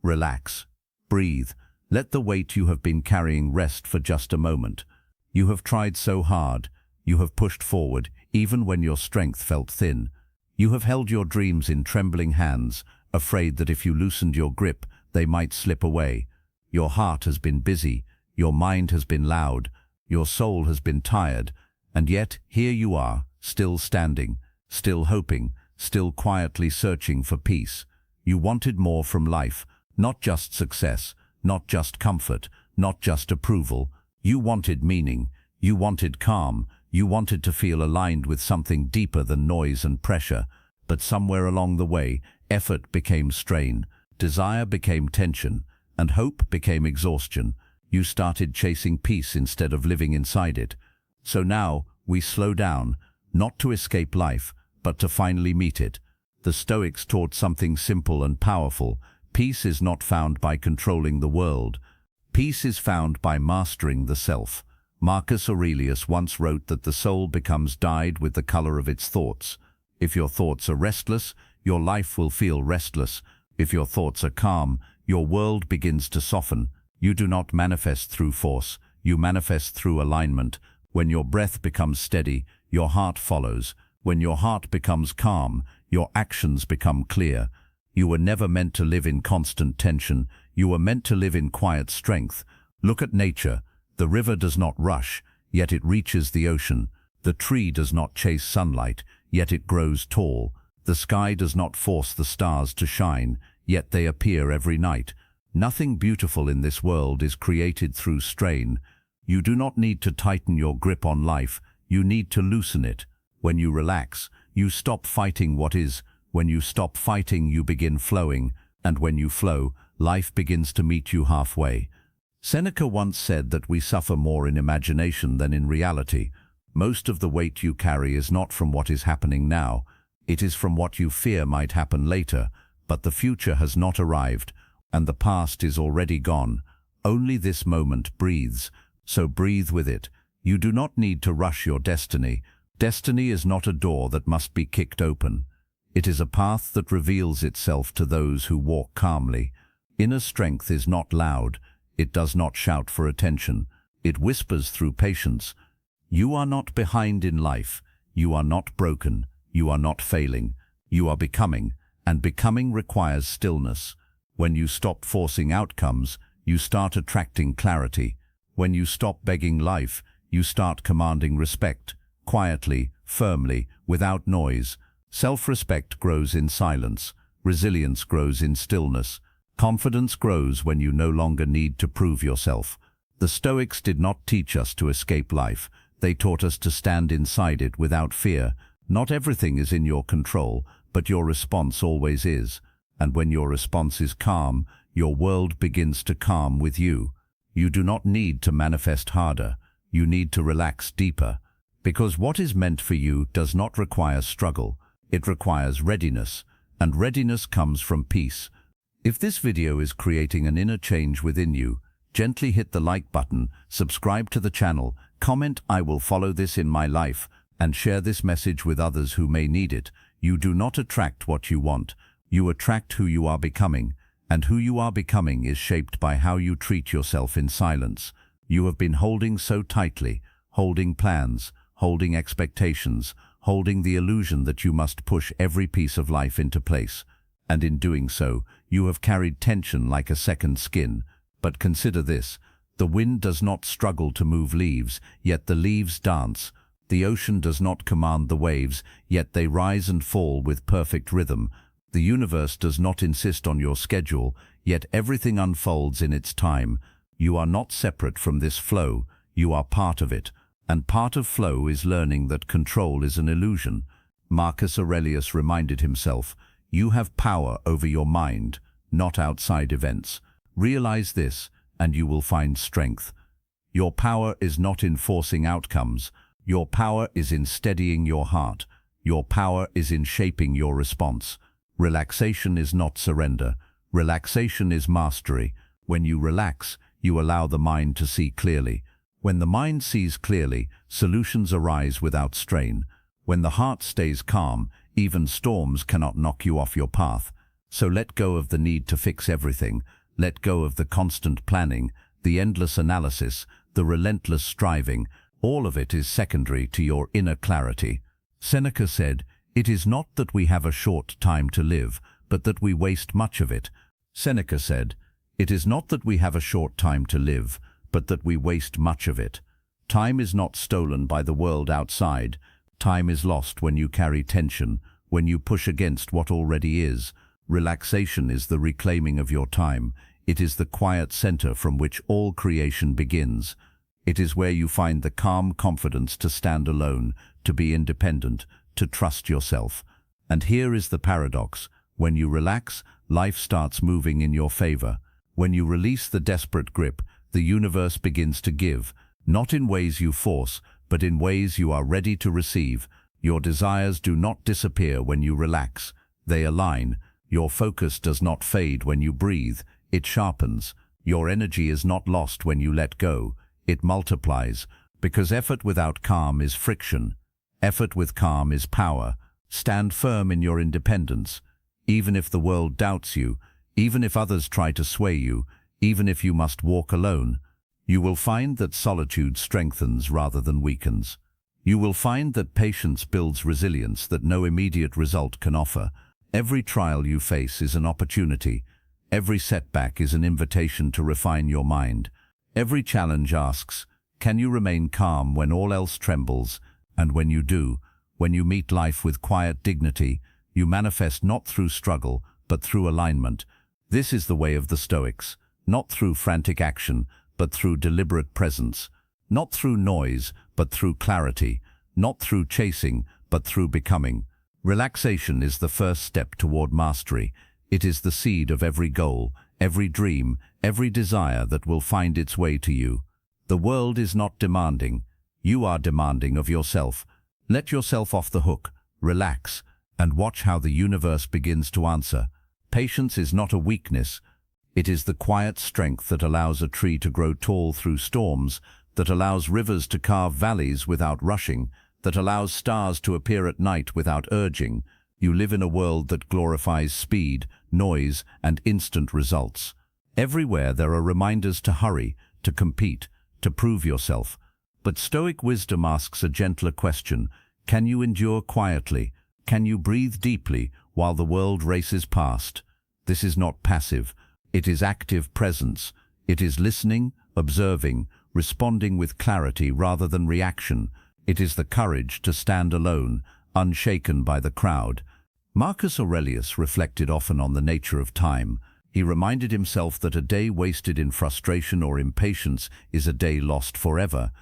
Relax. Breathe. Let the weight you have been carrying rest for just a moment. You have tried so hard. You have pushed forward, even when your strength felt thin. You have held your dreams in trembling hands, afraid that if you loosened your grip, they might slip away. Your heart has been busy. Your mind has been loud. Your soul has been tired. And yet, here you are, still standing, still hoping, still quietly searching for peace. You wanted more from life, not just success, not just comfort, not just approval. You wanted meaning. You wanted calm. You wanted to feel aligned with something deeper than noise and pressure. But somewhere along the way, effort became strain, desire became tension, and hope became exhaustion. You started chasing peace instead of living inside it. So now, we slow down, not to escape life, but to finally meet it. The Stoics taught something simple and powerful. Peace is not found by controlling the world. Peace is found by mastering the self. Marcus Aurelius once wrote that the soul becomes dyed with the color of its thoughts. If your thoughts are restless, your life will feel restless. If your thoughts are calm, your world begins to soften. You do not manifest through force. You manifest through alignment. When your breath becomes steady, your heart follows. When your heart becomes calm, your actions become clear. You were never meant to live in constant tension. You were meant to live in quiet strength. Look at nature. The river does not rush, yet it reaches the ocean. The tree does not chase sunlight, yet it grows tall. The sky does not force the stars to shine, yet they appear every night. Nothing beautiful in this world is created through strain. You do not need to tighten your grip on life. You need to loosen it. When you relax, you stop fighting what is. When you stop fighting, you begin flowing. And when you flow, life begins to meet you halfway. Seneca once said that we suffer more in imagination than in reality. Most of the weight you carry is not from what is happening now. It is from what you fear might happen later. But the future has not arrived, and the past is already gone. Only this moment breathes, so breathe with it. You do not need to rush your destiny. Destiny is not a door that must be kicked open. It is a path that reveals itself to those who walk calmly. Inner strength is not loud. It does not shout for attention. It whispers through patience. You are not behind in life. You are not broken. You are not failing. You are becoming, and becoming requires stillness. When you stop forcing outcomes, you start attracting clarity. When you stop begging life, you start commanding respect. Quietly, firmly, without noise. Self-respect grows in silence. Resilience grows in stillness. Confidence grows when you no longer need to prove yourself. The Stoics did not teach us to escape life. They taught us to stand inside it without fear. Not everything is in your control, but your response always is. And when your response is calm, your world begins to calm with you. You do not need to manifest harder. You need to relax deeper. Because what is meant for you does not require struggle. It requires readiness, and readiness comes from peace. If this video is creating an inner change within you, gently hit the like button, subscribe to the channel, comment "I will follow this in my life," and share this message with others who may need it. You do not attract what you want. You attract who you are becoming, and who you are becoming is shaped by how you treat yourself in silence. You have been holding so tightly, holding plans, holding expectations, holding the illusion that you must push every piece of life into place. And in doing so, you have carried tension like a second skin. But consider this: the wind does not struggle to move leaves, yet the leaves dance. The ocean does not command the waves, yet they rise and fall with perfect rhythm. The universe does not insist on your schedule, yet everything unfolds in its time. You are not separate from this flow, you are part of it. And part of flow is learning that control is an illusion. Marcus Aurelius reminded himself, you have power over your mind, not outside events. Realize this, and you will find strength. Your power is not in forcing outcomes. Your power is in steadying your heart. Your power is in shaping your response. Relaxation is not surrender. Relaxation is mastery. When you relax, you allow the mind to see clearly. When the mind sees clearly, solutions arise without strain. When the heart stays calm, even storms cannot knock you off your path. So let go of the need to fix everything. Let go of the constant planning, the endless analysis, the relentless striving. All of it is secondary to your inner clarity. Seneca said, "It is not that we have a short time to live, but that we waste much of it." Seneca said, "It is not that we have a short time to live, but that we waste much of it." Time is not stolen by the world outside. Time is lost when you carry tension, when you push against what already is. Relaxation is the reclaiming of your time. It is the quiet center from which all creation begins. It is where you find the calm confidence to stand alone, to be independent, to trust yourself. And here is the paradox. When you relax, life starts moving in your favor. When you release the desperate grip, the universe begins to give, not in ways you force, but in ways you are ready to receive. Your desires do not disappear when you relax. They align. Your focus does not fade when you breathe. It sharpens. Your energy is not lost when you let go. It multiplies. Because effort without calm is friction. Effort with calm is power. Stand firm in your independence. Even if the world doubts you, even if others try to sway you, even if you must walk alone, you will find that solitude strengthens rather than weakens. You will find that patience builds resilience that no immediate result can offer. Every trial you face is an opportunity. Every setback is an invitation to refine your mind. Every challenge asks, can you remain calm when all else trembles? And when you do, when you meet life with quiet dignity, you manifest not through struggle, but through alignment. This is the way of the Stoics, not through frantic action, but through deliberate presence. Not through noise, but through clarity. Not through chasing, but through becoming. Relaxation is the first step toward mastery. It is the seed of every goal, every dream, every desire that will find its way to you. The world is not demanding. You are demanding of yourself. Let yourself off the hook, relax, and watch how the universe begins to answer. Patience is not a weakness. It is the quiet strength that allows a tree to grow tall through storms, that allows rivers to carve valleys without rushing, that allows stars to appear at night without urging. You live in a world that glorifies speed, noise, and instant results. Everywhere there are reminders to hurry, to compete, to prove yourself. But Stoic wisdom asks a gentler question. Can you endure quietly? Can you breathe deeply while the world races past? This is not passive. It is active presence. It is listening, observing, responding with clarity rather than reaction. It is the courage to stand alone, unshaken by the crowd. Marcus Aurelius reflected often on the nature of time. He reminded himself that a day wasted in frustration or impatience is a day lost forever.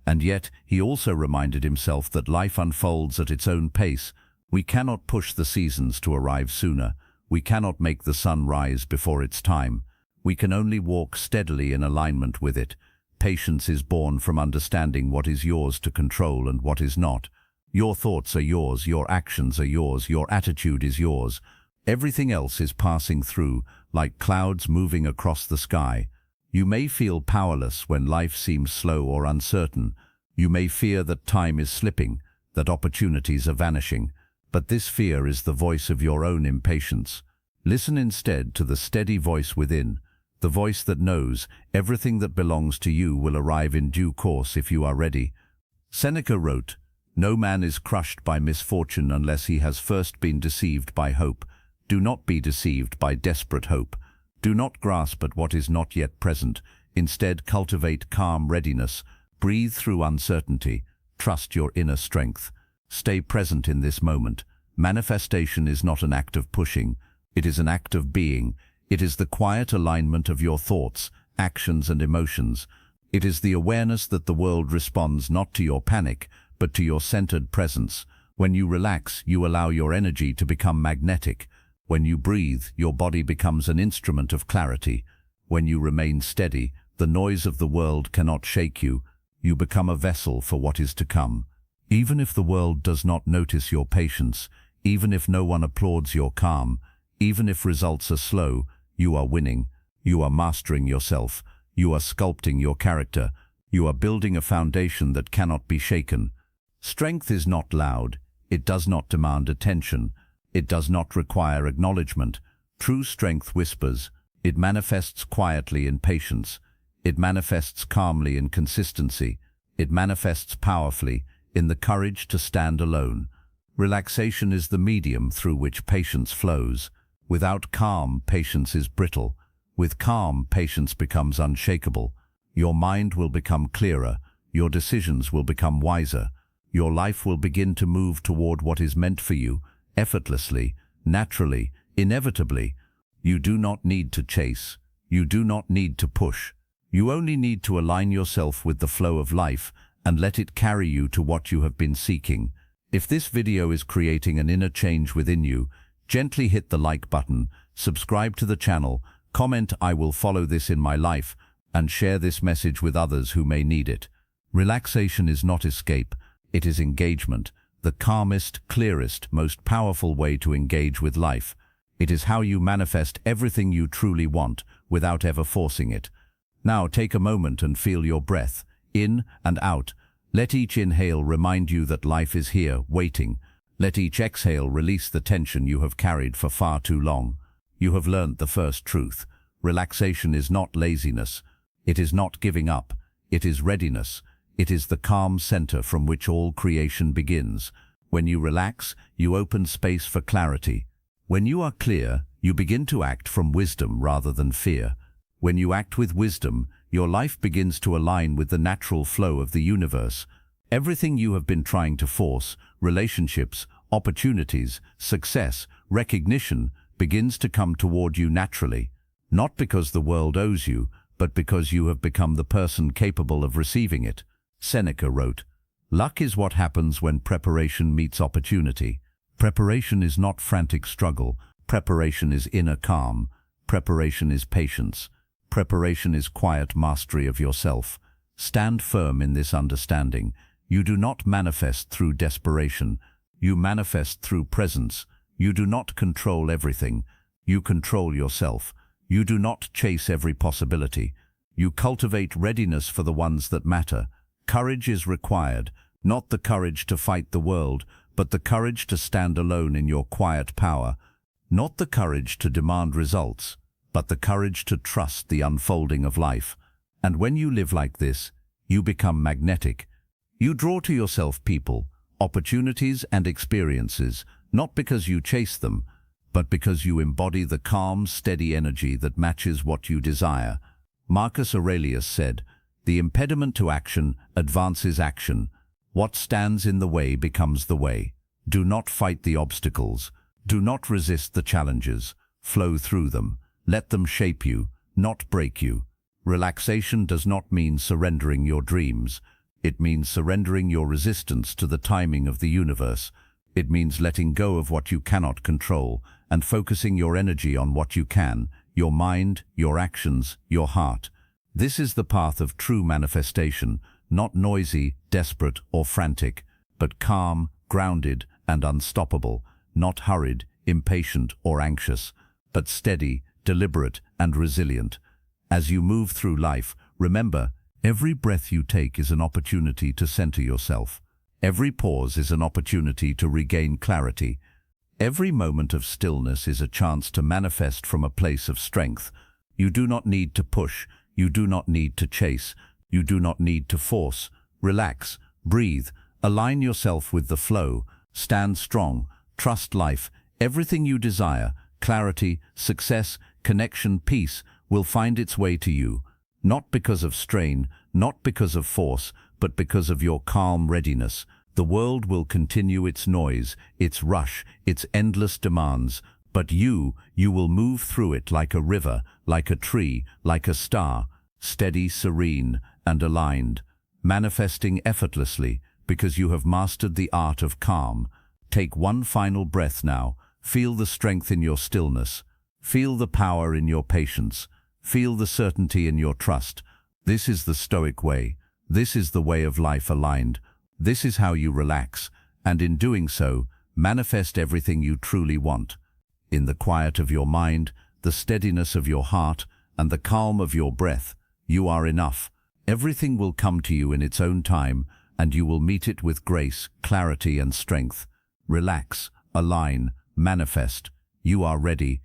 And yet, he also reminded himself that life unfolds at its own pace. We cannot push the seasons to arrive sooner. We cannot make the sun rise before its time. We can only walk steadily in alignment with it. Patience is born from understanding what is yours to control and what is not. Your thoughts are yours, your actions are yours, your attitude is yours. Everything else is passing through, like clouds moving across the sky. You may feel powerless when life seems slow or uncertain. You may fear that time is slipping, that opportunities are vanishing. But this fear is the voice of your own impatience. Listen instead to the steady voice within, the voice that knows everything that belongs to you will arrive in due course if you are ready. Seneca wrote, "No man is crushed by misfortune unless he has first been deceived by hope. Do not be deceived by desperate hope. Do not grasp at what is not yet present. Instead, cultivate calm readiness. Breathe through uncertainty. Trust your inner strength. Stay present in this moment. Manifestation is not an act of pushing. It is an act of being. It is the quiet alignment of your thoughts, actions, and emotions. It is the awareness that the world responds not to your panic, but to your centered presence. When you relax, you allow your energy to become magnetic. When you breathe, your body becomes an instrument of clarity. When you remain steady, the noise of the world cannot shake you. You become a vessel for what is to come. Even if the world does not notice your patience, even if no one applauds your calm, even if results are slow, you are winning. You are mastering yourself. You are sculpting your character. You are building a foundation that cannot be shaken. Strength is not loud. It does not demand attention. It does not require acknowledgement. True strength whispers. It manifests quietly in patience. It manifests calmly in consistency. It manifests powerfully in the courage to stand alone. Relaxation is the medium through which patience flows. Without calm, patience is brittle. With calm, patience becomes unshakable. Your mind will become clearer. Your decisions will become wiser. Your life will begin to move toward what is meant for you, effortlessly, naturally, inevitably. You do not need to chase. You do not need to push. You only need to align yourself with the flow of life and let it carry you to what you have been seeking. If this video is creating an inner change within you, gently hit the like button, subscribe to the channel, comment "I will follow this in my life," and share this message with others who may need it. Relaxation is not escape, it is engagement, the calmest, clearest, most powerful way to engage with life. It is how you manifest everything you truly want without ever forcing it. Now take a moment and feel your breath, in and out. Let each inhale remind you that life is here, waiting. Let each exhale release the tension you have carried for far too long. You have learned the first truth. Relaxation is not laziness. It is not giving up. It is readiness. It is the calm center from which all creation begins. When you relax, you open space for clarity. When you are clear, you begin to act from wisdom rather than fear. When you act with wisdom, your life begins to align with the natural flow of the universe. Everything you have been trying to force, relationships, opportunities, success, recognition, begins to come toward you naturally. Not because the world owes you, but because you have become the person capable of receiving it. Seneca wrote, "Luck is what happens when preparation meets opportunity." Preparation is not frantic struggle. Preparation is inner calm. Preparation is patience. Preparation is quiet mastery of yourself. Stand firm in this understanding. You do not manifest through desperation. You manifest through presence. You do not control everything. You control yourself. You do not chase every possibility. You cultivate readiness for the ones that matter. Courage is required, not the courage to fight the world, but the courage to stand alone in your quiet power. Not the courage to demand results, but the courage to trust the unfolding of life. And when you live like this, you become magnetic. You draw to yourself people, opportunities and experiences, not because you chase them, but because you embody the calm, steady energy that matches what you desire. Marcus Aurelius said, "The impediment to action advances action. What stands in the way becomes the way." Do not fight the obstacles. Do not resist the challenges. Flow through them. Let them shape you, not break you. Relaxation does not mean surrendering your dreams. It means surrendering your resistance to the timing of the universe. It means letting go of what you cannot control and focusing your energy on what you can, your mind, your actions, your heart. This is the path of true manifestation, not noisy, desperate, or frantic, but calm, grounded, and unstoppable, not hurried, impatient, or anxious, but steady, deliberate, and resilient. As you move through life, remember, every breath you take is an opportunity to center yourself. Every pause is an opportunity to regain clarity. Every moment of stillness is a chance to manifest from a place of strength. You do not need to push. You do not need to chase. You do not need to force. Relax, breathe, align yourself with the flow, stand strong, trust life. Everything you desire, clarity, success, connection, peace, will find its way to you. Not because of strain, not because of force, but because of your calm readiness. The world will continue its noise, its rush, its endless demands, but you will move through it like a river, like a tree, like a star, steady, serene, and aligned, manifesting effortlessly because you have mastered the art of calm. Take one final breath now. Feel the strength in your stillness. Feel the power in your patience. Feel the certainty in your trust. This is the Stoic way. This is the way of life aligned. This is how you relax, and in doing so, manifest everything you truly want. In the quiet of your mind, the steadiness of your heart, and the calm of your breath, you are enough. Everything will come to you in its own time, and you will meet it with grace, clarity, and strength. Relax, align, manifest. You are ready.